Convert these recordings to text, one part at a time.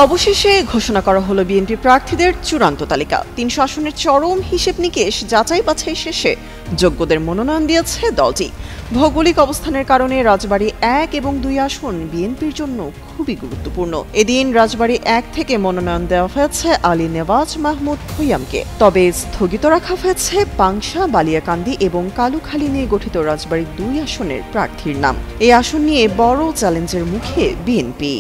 অবশেষে ঘোষণা করা হলো বিএনপি প্রার্থীদের চূড়ান্ত তালিকা। ৩০০ আসনের চরম হিসেব নিকেশ যাচাই বাছাই শেষে যোগ্যদের মনোনয়ন দিয়েছে দলটি। ভৌগোলিক অবস্থানের কারণে রাজবাড়ী ১ এবং ২ আসন বিএনপির জন্য খুবই গুরুত্বপূর্ণ। এদিন রাজবাড়ী ১ থেকে মনোনয়ন দেওয়া হয়েছে আলী নেওয়াজ মাহমুদ খৈয়ামকে। তবে স্থগিত রাখা হয়েছে পাংশা, বালিয়াকান্দি এবং কালুখালী নিয়ে গঠিত রাজবাড়ী ২ আসনের প্রার্থীর নাম। এই আসন নিয়ে বড় চ্যালেঞ্জের মুখে বিএনপি।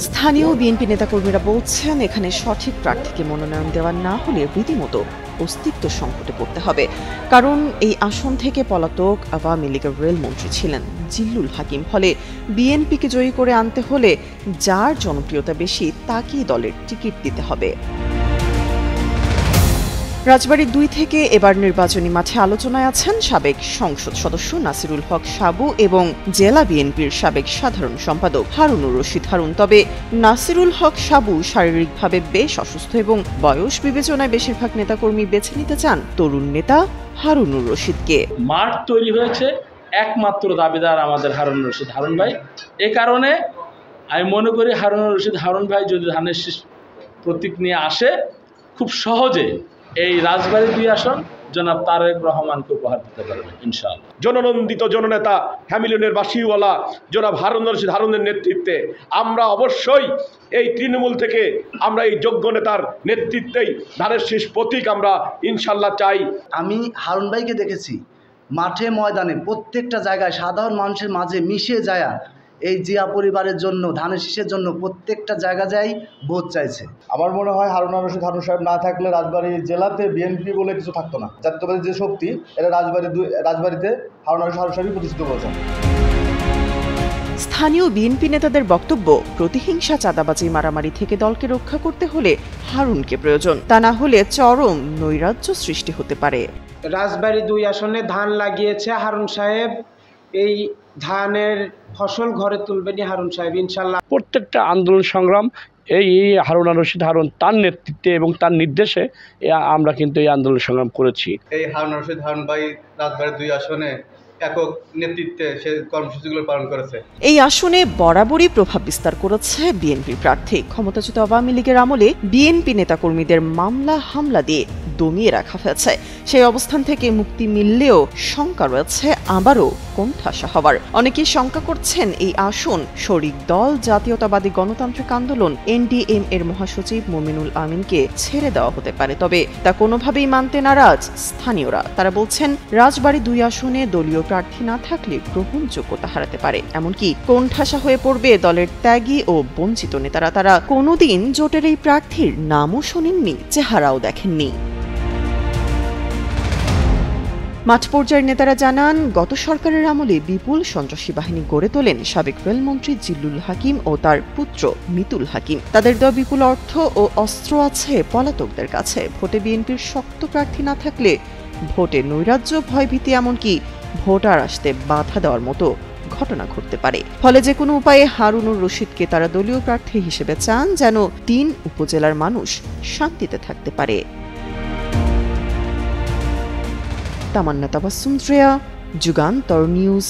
স্থানীয় বিএনপি নেতাকর্মীরা বলছেন, এখানে সঠিক প্রার্থীকে মনোনয়ন দেওয়া না হলে রীতিমতো অস্তিত্ব সংকটে পড়তে হবে। কারণ এই আসন থেকে পলাতক আওয়ামী লীগের রেলমন্ত্রী ছিলেন জিল্লুল হাকিম। ফলে বিএনপিকে জয়ী করে আনতে হলে যার জনপ্রিয়তা বেশি তাকেই দলের টিকিট দিতে হবে। রাজবাড়ী ২ থেকে এবার নির্বাচনী মাঠে আলোচনায় আছেন সাবেক সংসদ সদস্য নাসিরুল হক সাবু এবং জেলা বিএনপির সাবেক সাধারণ সম্পাদক হারুনুর রশিদ হারুন। তবে নাসিরুল হক সাবু শারীরিকভাবে বেশ অসুস্থ এবং বয়স বিবেচনায় বেশিরভাগ নেতাকর্মী বেছে নিতে চান তরুণ নেতা হারুনুর রশিদকে। মাঠ তৈরি হয়েছে একমাত্র দাবিদার আমাদের হারুনুর রশিদ হারুন ভাই। এ কারণে আমি মনে করি হারুনুর রশিদ হারুন ভাই যদি ধানের শীষ প্রতীক নিয়ে আসে, খুব সহজে এই রাজবাড়ী ২ আসন জনাব তারেক রহমানকে উপহার দিতে পারবে ইনশাআল্লাহ। জননন্দিত জননেতা হ্যামিলনের বাসিওয়ালা জনাব হারুনুর রশিদ হারুনের নেতৃত্বে আমরা অবশ্যই এই তৃণমূল থেকে আমরা এই যোগ্য নেতার নেতৃত্বেই ধানের শীষ প্রতীক আমরা ইনশাল্লাহ চাই। আমি হারুন ভাইকে দেখেছি মাঠে ময়দানে প্রত্যেকটা জায়গায় সাধারণ মানুষের মাঝে মিশে যায় এই জিয়া পরিবারের জন্য, ধানের শীষের জন্য প্রত্যেকটা জায়গা যাই ভোট চাইছে। আমার মনে হয় হারুনুর রশিদ হারুন সাহেব না থাকলে রাজবাড়ী জেলাতে বিএনপি বলে কিছু থাকতো না। জাতীয়তাবাদী যে শক্তি, এটা রাজবাড়ীতে হারুনুর রশিদ হারুন সাহেবই প্রতিষ্ঠিত করেছেন। স্থানীয় বিএনপি নেতাদের বক্তব্য, প্রতিহিংসা, চাঁদাবাজি, মারামারি থেকে দলকে রক্ষা করতে হলে হারুনকে প্রয়োজন। তা না হলে চরম নৈরাজ্য সৃষ্টি হতে পারে। রাজবাড়ী ২ আসনে ধান লাগিয়েছে হারুন সাহেব, এই ধানের ফসল ঘরে তুলবেনি হারুন সাহেব ইনশাল্লাহ। প্রত্যেকটা আন্দোলন সংগ্রাম এই হারুনুর রশিদ হারুন তার নেতৃত্বে এবং তার নির্দেশে আমরা কিন্তু এই আন্দোলন সংগ্রাম করেছি। এই হারুনুর রশিদ হারুন ভাই রাজবাড়ী ২ আসনে একক নেতৃত্বে সে কর্মসূচিগুলো পালন করেছে। এই আসনে বরাবরই প্রভাব বিস্তার করেছে বিএনপি প্রার্থী। ক্ষমতাচ্যুত আওয়ামী লীগের আমলে বিএনপি নেতাকর্মীদের মামলা হামলা দিয়ে দমিয়ে রাখা হয়েছে। সেই অবস্থান থেকে মুক্তি মিললেও শঙ্কা রয়েছে আবারও কোণঠাসা হওয়ার। অনেকেই শঙ্কা করছেন এই আসন শরিক দল জাতীয়তাবাদী গণতান্ত্রিক আন্দোলন এনডিএম এর মহাসচিব মোমিনুল আমিনকে ছেড়ে দেওয়া হতে পারে। তবে তা কোনোভাবেই মানতে নারাজ স্থানীয়রা। তারা বলছেন, রাজবাড়ী ২ আসনে দলীয় প্রার্থী না থাকলে গ্রহণযোগ্যতা হারাতে পারে, এমনকি কোণঠাসা হয়ে পড়বে দলের ত্যাগী ও বঞ্চিত নেতারা। তারা কোনোদিন জোটের এই প্রার্থীর নামও শোনেননি, চেহারাও দেখেননি। মাঠ পর্যায়ের নেতারা জানান, গত সরকারের আমলে বিপুল সন্ত্রাসী বাহিনী গড়ে তোলেন সাবেক রেলমন্ত্রী জিল্লুল হাকিম ও তার পুত্র মিতুল হাকিম। তাদের দেওয়া বিপুল অর্থ ও অস্ত্র আছে পলাতকদের কাছে। ভোটে বিএনপির শক্ত প্রার্থী না থাকলে ভোটে নৈরাজ্য, ভয়ভীতি, এমনকি ভোটার আসতে বাধা দেওয়ার মতো ঘটনা ঘটতে পারে। ফলে যে কোনো উপায়ে হারুনুর রশিদকে তারা দলীয় প্রার্থী হিসেবে চান, যেন ৩ উপজেলার মানুষ শান্তিতে থাকতে পারে। তামান্না তাবাসসুম, যুগান্তর নিউজ।